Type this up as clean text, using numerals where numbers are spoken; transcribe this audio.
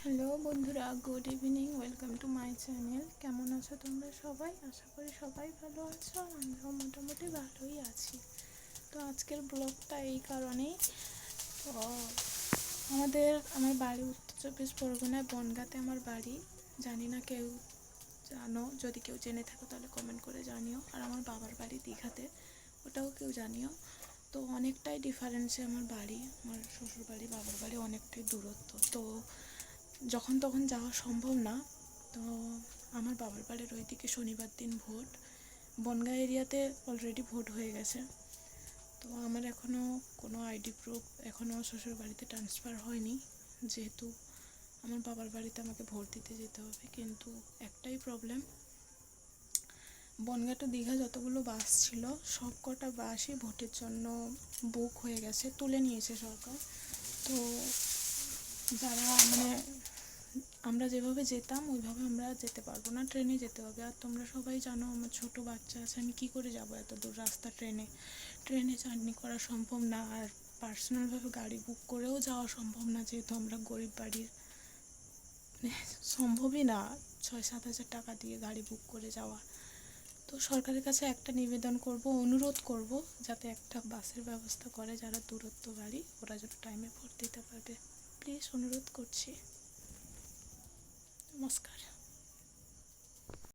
Hello বন্ধুরা, good evening. Welcome to my channel. কেমন আছো তোমরা সবাই? আশা করি সবাই ভালো আছো, আর আমরাও মোটামুটি ভালোই আছি। তো আজকের ব্লগটা এই কারণেই, তো আমার বাড়ি উত্তর চব্বিশ পরগনায়, বনগাঁতে আমার বাড়ি। জানি না কেউ জানো, যদি কেউ জেনে থাকো তাহলে কমেন্ট করে জানিও। আর আমার বাবার বাড়ি দীঘাতে, ওটাও কেউ জানিও। তো অনেকটাই ডিফারেন্সে আমার বাড়ি, আমার শ্বশুর বাড়ি বাবার বাড়ি অনেকটাই দূরত্ব। তো যখন তখন যাওয়া সম্ভব না। তো আমার বাবার বাড়ির ওইদিকে শনিবার দিন ভোট, বনগাঁ এরিয়াতে অলরেডি ভোট হয়ে গেছে। তো আমার এখনও কোনো আইডি প্রুফ এখনও শ্বশুর বাড়িতে ট্রান্সফার হয়নি, যেহেতু আমার বাবার বাড়িতে আমাকে ভোট দিতে যেতে হবে। কিন্তু একটাই প্রবলেম, বনগাঁ টু দীঘা যতগুলো বাস ছিল সব কটা বাসই ভোটের জন্য বুক হয়ে গেছে, তুলে নিয়েছে সরকার। তো যারা আমরা যেভাবে যেতাম ওইভাবে আমরা যেতে পারবো না, ট্রেনে যেতে হবে। আর তোমরা সবাই জানো আমার ছোট বাচ্চা আছে, আমি কি করে যাব এত দূর রাস্তা ট্রেনে জার্নি করা সম্ভব না। আর পার্সোনালভাবে গাড়ি বুক করেও যাওয়া সম্ভব না, যেহেতু আমরা গরিব বাড়ির, সম্ভবই না 6-7 হাজার টাকা দিয়ে গাড়ি বুক করে যাওয়া। তো সরকারের কাছে একটা নিবেদন করব, অনুরোধ করব, যাতে একটা বাসের ব্যবস্থা করে, যারা দূরত্ব বাড়ি ওরা যেন টাইমে ভোট দিতে পারবে। প্লিজ অনুরোধ করছি। নমস্কার।